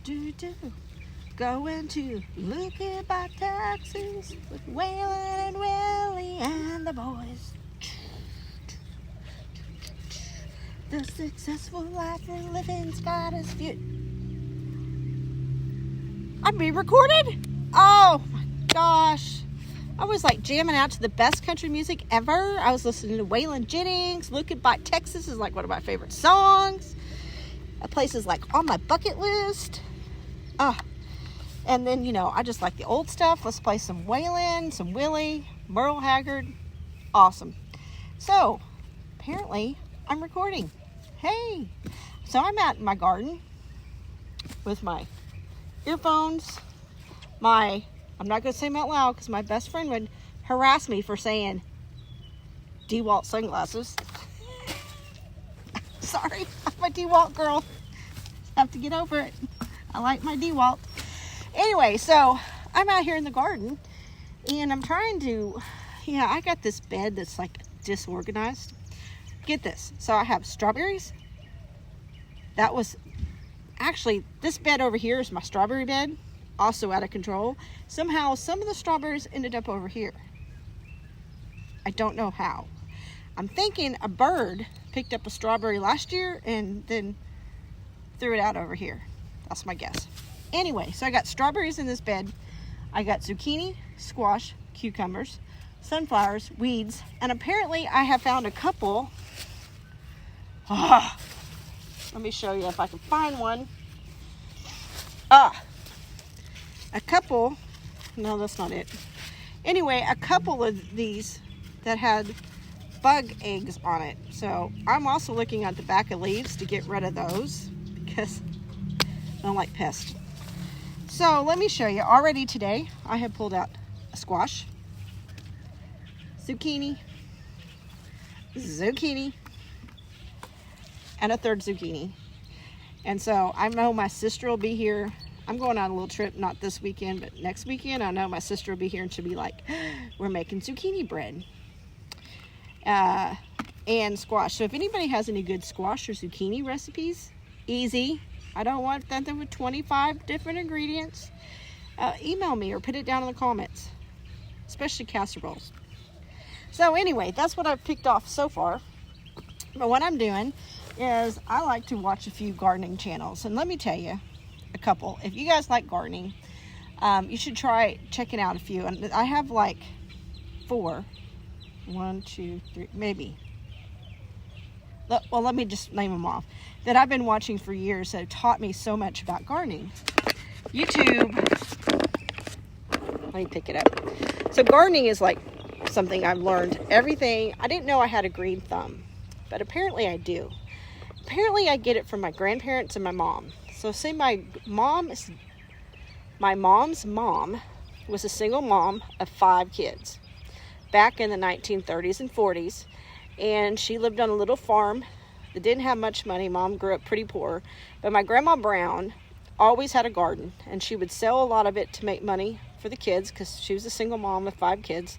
do do. Going to Looking by Texas with Waylon and Willie and the boys. The successful life we're living's got us few. I'm being recorded? Oh my gosh. I was like jamming out to the best country music ever. I was listening to Waylon Jennings. Looking by Texas is like one of my favorite songs. That place is like on my bucket list. And then, I just like the old stuff. Let's play some Waylon, some Willie, Merle Haggard. Awesome. So, apparently, I'm recording. Hey. So, I'm out in my garden with my earphones. I'm not going to say them out loud because my best friend would harass me for saying DeWalt sunglasses. Sorry, I'm a DeWalt girl. Have to get over it. I like my DeWalt. Anyway, so I'm out here in the garden and I'm trying to, I got this bed that's like disorganized. Get this. So I have strawberries. That was actually, this bed over here is my strawberry bed, also out of control. Somehow, some of the strawberries ended up over here. I don't know how. I'm thinking a bird picked up a strawberry last year and then threw it out over here. That's my guess. Anyway, so I got strawberries in this bed. I got zucchini, squash, cucumbers, sunflowers, weeds, and apparently I have found a couple. Let me show you if I can find one. A couple. No, that's not it. Anyway, a couple of these that had bug eggs on it. So I'm also looking at the back of leaves to get rid of those because I don't like pests. So let me show you. Already today, I have pulled out a squash, zucchini, and a third zucchini. And so I know my sister will be here. I'm going on a little trip, not this weekend, but next weekend. I know my sister will be here and she'll be like, we're making zucchini bread. And squash. So if anybody has any good squash or zucchini recipes, easy. I don't want nothing with 25 different ingredients. Email me or put it down in the comments, especially casseroles. So anyway, that's what I've picked off so far. But what I'm doing is I like to watch a few gardening channels. And let me tell you a couple. If you guys like gardening, you should try checking out a few. And I have like 4. 1, 2, 3, maybe. Well, let me just name them off that I've been watching for years that have taught me so much about gardening. YouTube. Let me pick it up. So gardening is like something I've learned everything. I didn't know I had a green thumb, but apparently I do. Apparently I get it from my grandparents and my mom. So say my mom's mom was a single mom of 5 kids back in the 1930s and 40s. And she lived on a little farm that didn't have much money. Mom grew up pretty poor. But my grandma Brown always had a garden. And she would sell a lot of it to make money for the kids because she was a single mom with 5 kids.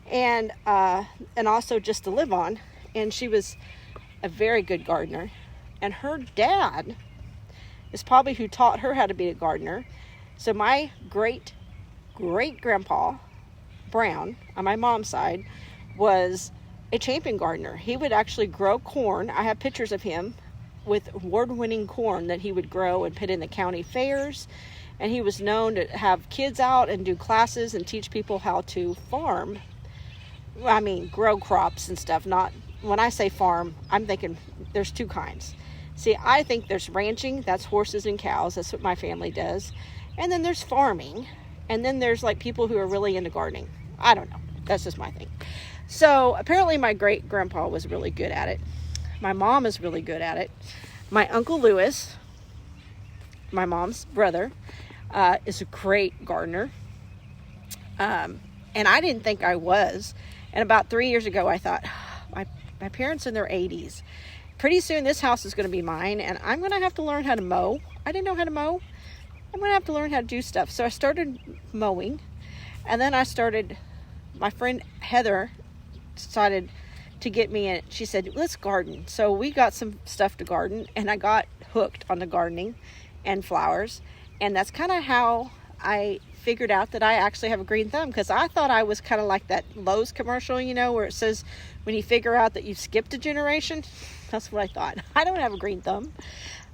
And also just to live on. And she was a very good gardener. And her dad is probably who taught her how to be a gardener. So my great-great-grandpa Brown on my mom's side was a champion gardener. He would actually grow corn. I have pictures of him with award-winning corn that he would grow and put in the county fairs. And he was known to have kids out and do classes and teach people how to farm. I mean, grow crops and stuff. Not when I say farm, I'm thinking there's 2 kinds. See, I think there's ranching. That's horses and cows. That's what my family does. And then there's farming. And then there's like people who are really into gardening. I don't know. That's just my thing. So apparently my great-grandpa was really good at it. My mom is really good at it. My Uncle Lewis, my mom's brother, is a great gardener. And I didn't think I was. And about 3 years ago, I thought, my parents in their 80s. Pretty soon this house is going to be mine and I'm going to have to learn how to mow. I didn't know how to mow. I'm going to have to learn how to do stuff. So I started mowing. And then my friend Heather decided to get me in. She said, let's garden. So we got some stuff to garden and I got hooked on the gardening and flowers. And that's kind of how I figured out that I actually have a green thumb, because I thought I was kind of like that Lowe's commercial, you know, where it says when you figure out that you've skipped a generation. That's what I thought. I don't have a green thumb.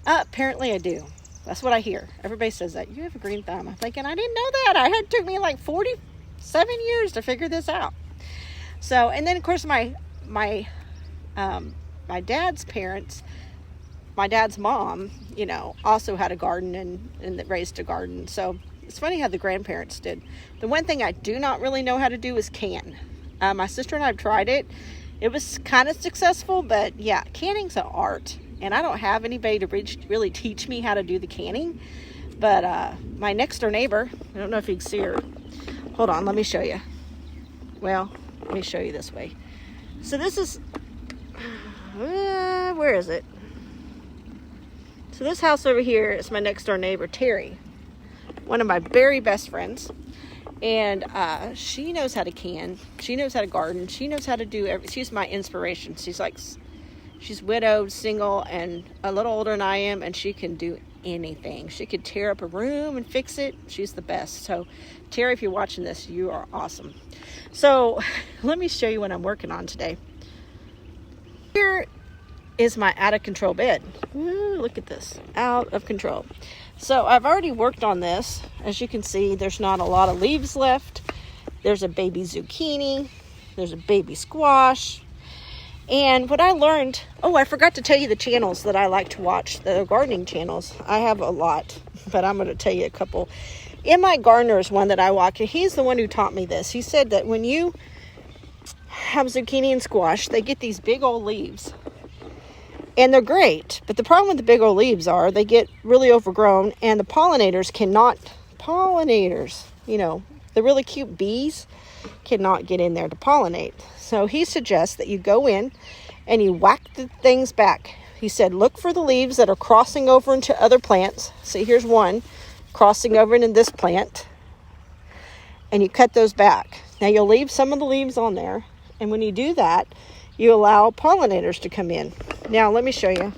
Apparently I do. That's what I hear. Everybody says that. You have a green thumb. I'm thinking, I didn't know that. It took me like 47 years to figure this out. So, and then of course my dad's parents, my dad's mom, you know, also had a garden and raised a garden. So it's funny how the grandparents did. The one thing I do not really know how to do is can. My sister and I have tried it. It was kind of successful, but yeah, canning's an art. And I don't have anybody to really teach me how to do the canning. But my next door neighbor, I don't know if you can see her. Hold on, let me show you. Well, let me show you this way. So this is, where is it? So this house over here is my next door neighbor, Terry. One of my very best friends. And she knows how to can. She knows how to garden. She knows how to do everything. She's my inspiration. She's widowed, single, and a little older than I am, and she can do anything. She could tear up a room and fix it. She's the best. So, Terry, if you're watching this, you are awesome. So, let me show you what I'm working on today. Here is my out of control bed. Ooh, look at this. Out of control. So, I've already worked on this. As you can see, there's not a lot of leaves left. There's a baby zucchini. There's a baby squash. And what I learned, I forgot to tell you the channels that I like to watch, the gardening channels. I have a lot, but I'm going to tell you a couple. In My Gardener is one that I watch, and he's the one who taught me this. He said that when you have zucchini and squash, they get these big old leaves. And they're great, but the problem with the big old leaves are they get really overgrown, and the pollinators, you know, the really cute bees cannot get in there to pollinate. So he suggests that you go in and you whack the things back. He said, look for the leaves that are crossing over into other plants. See, here's one crossing over into this plant. And you cut those back. Now you'll leave some of the leaves on there. And when you do that, you allow pollinators to come in. Now let me show you.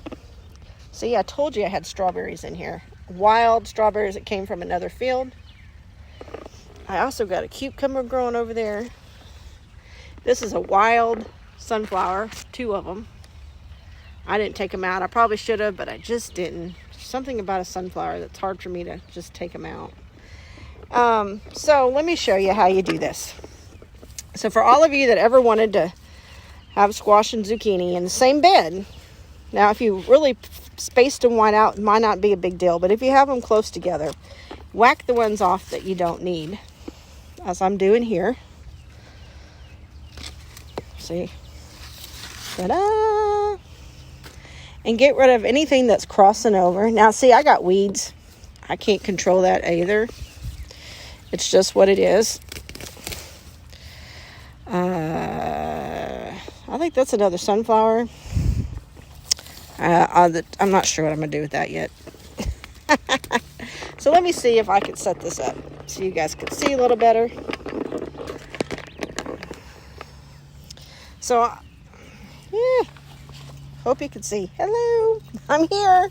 See, I told you I had strawberries in here. Wild strawberries that came from another field. I also got a cucumber growing over there. This is a wild sunflower, 2 of them. I didn't take them out. I probably should have, but I just didn't. There's something about a sunflower that's hard for me to just take them out. So let me show you how you do this. So for all of you that ever wanted to have squash and zucchini in the same bed, now if you really spaced them wide out, it might not be a big deal, but if you have them close together, whack the ones off that you don't need, as I'm doing here. See? Ta-da! And get rid of anything that's crossing over. Now, see, I got weeds. I can't control that either. It's just what it is. I think that's another sunflower. I'm not sure what I'm going to do with that yet. So let me see if I can set this up so you guys can see a little better. So, hope you can see. Hello, I'm here.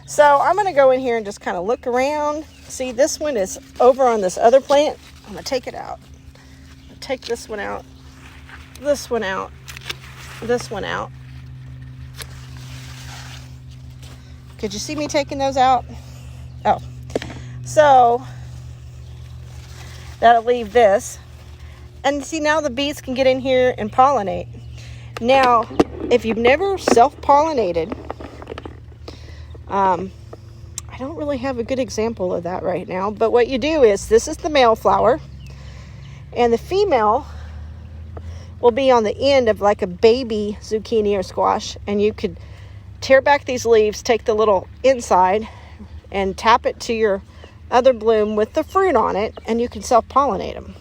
So I'm going to go in here and just kind of look around. See, this one is over on this other plant. I'm going to take it out. Take this one out. This one out. This one out. Could you see me taking those out? Oh. So, that'll leave this. And see, now the bees can get in here and pollinate. Now, if you've never self-pollinated, I don't really have a good example of that right now. But what you do is, this is the male flower. And the female will be on the end of like a baby zucchini or squash. And you could tear back these leaves, take the little inside, and tap it to your other bloom with the fruit on it. And you can self-pollinate them.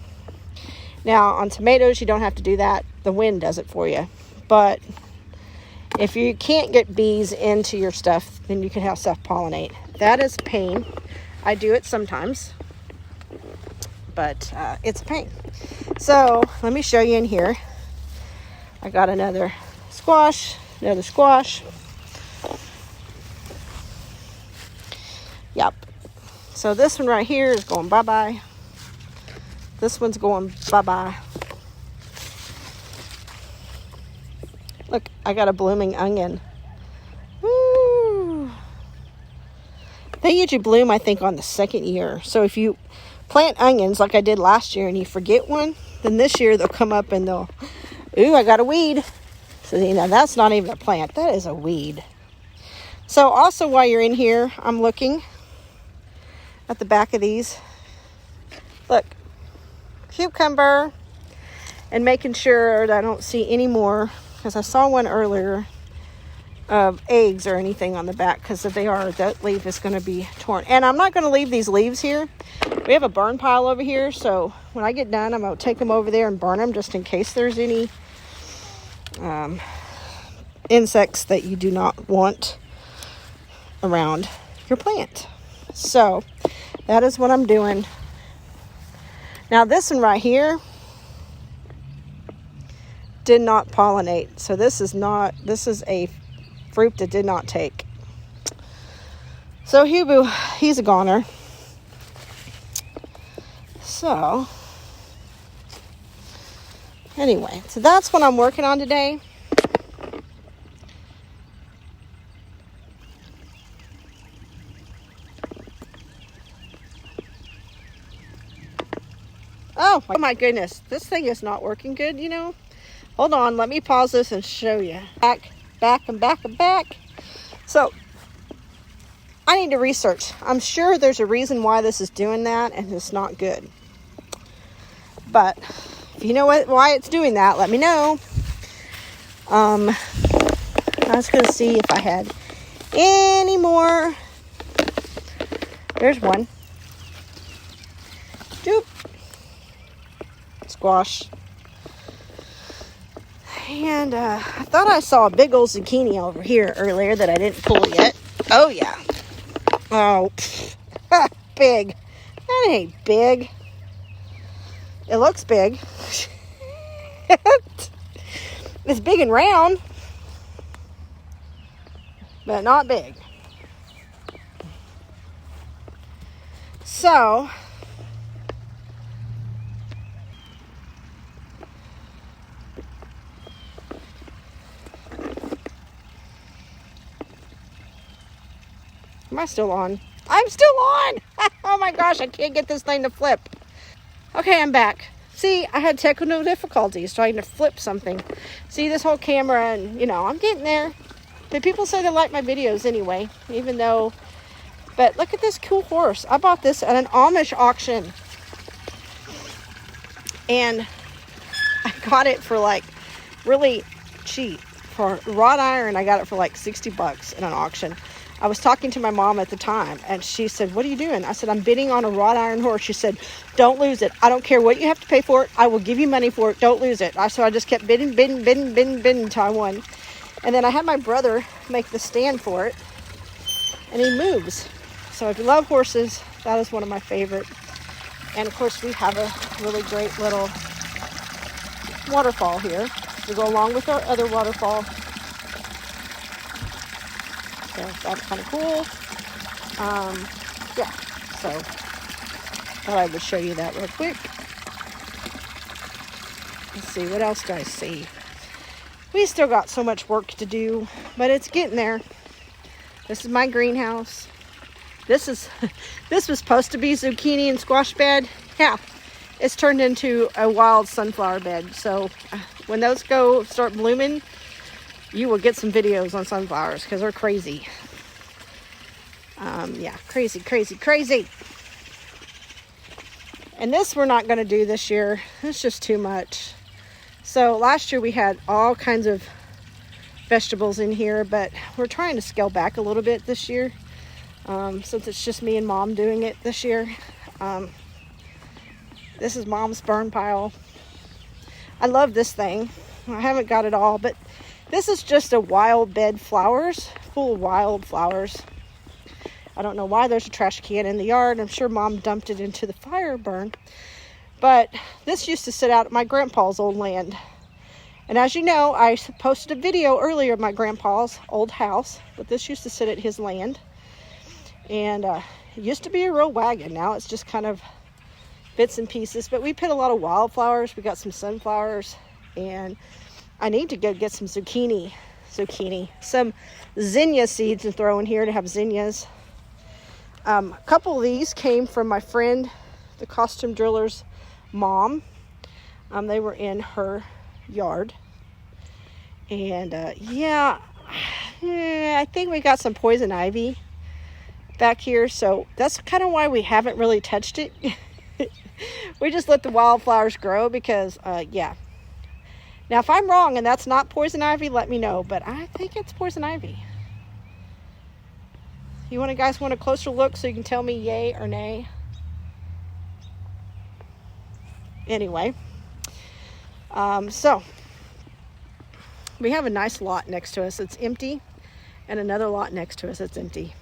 Now, on tomatoes, you don't have to do that. The wind does it for you. But if you can't get bees into your stuff, then you can have self-pollinate. That is a pain. I do it sometimes. But it's a pain. So, let me show you in here. I got another squash. Yep. So this one right here is going bye-bye. This one's going bye-bye. Look, I got a blooming onion. Woo! They usually bloom, I think, on the second year. So if you plant onions like I did last year and you forget one, then this year they'll come up and they'll, ooh, I got a weed. So, you know, that's not even a plant. That is a weed. So also while you're in here, I'm looking at the back of these. Look, cucumber, and making sure that I don't see any more, because I saw one earlier of eggs or anything on the back, because if they are, that leaf is going to be torn. And I'm not going to leave these leaves here. We have a burn pile over here, so when I get done, I'm going to take them over there and burn them just in case there's any insects that you do not want around your plant. So that is what I'm doing. Now this one right here did not pollinate. So this is a fruit that did not take. So Hubu, he's a goner. So anyway, so that's what I'm working on today. Oh my goodness, this thing is not working good, you know. Hold on, let me pause this and show you. Back. So I need to research. I'm sure there's a reason why this is doing that, and it's not good. But if you know why it's doing that, let me know. I was going to see if I had any more. There's one. Doop. Squash. And I thought I saw a big old zucchini over here earlier that I didn't pull yet. Oh yeah. Oh, big. That ain't big. It looks big. It's big and round, but not big. So am I still on? I'm still on! Oh my gosh, I can't get this thing to flip. Okay, I'm back. See, I had technical difficulties trying to flip something. See, this whole camera, and, you know, I'm getting there. But people say they like my videos anyway, even though... But look at this cool horse. I bought this at an Amish auction. And I got it for, like, really cheap. For wrought iron, I got it for, like, $60 in an auction. I was talking to my mom at the time, and she said, what are you doing? I said, I'm bidding on a wrought iron horse. She said, don't lose it. I don't care what you have to pay for it. I will give you money for it. Don't lose it. So I just kept bidding until I won. And then I had my brother make the stand for it, and he moves. So if you love horses, that is one of my favorite. And of course, we have a really great little waterfall here to go along with our other waterfall. So that's kind of cool. Yeah, so thought I would show you that real quick. Let's see, what else do I see? We still got so much work to do, but it's getting there. This is my greenhouse. This was supposed to be zucchini and squash bed. Yeah, it's turned into a wild sunflower bed. So when those start blooming, you will get some videos on sunflowers because they're crazy. Yeah, crazy. And this we're not going to do this year. It's just too much. So last year we had all kinds of vegetables in here, but we're trying to scale back a little bit this year. Since it's just me and Mom doing it this year. This is Mom's burn pile. I love this thing. I haven't got it all, but this is just a wild bed flowers, full of wild flowers. I don't know why there's a trash can in the yard. I'm sure Mom dumped it into the fire burn. But this used to sit out at my grandpa's old land. And as you know, I posted a video earlier of my grandpa's old house, but this used to sit at his land. And it used to be a real wagon. Now it's just kind of bits and pieces. But we put a lot of wildflowers. We got some sunflowers. And I need to go get some zucchini, some zinnia seeds and throw in here to have zinnias. A couple of these came from my friend, the costume driller's mom. They were in her yard. And yeah, I think we got some poison ivy back here. So that's kind of why we haven't really touched it. We just let the wildflowers grow because, yeah. Now, if I'm wrong and that's not poison ivy, let me know. But I think it's poison ivy. You guys want a closer look so you can tell me yay or nay? Anyway, so we have a nice lot next to us. It's empty, and another lot next to us that's empty.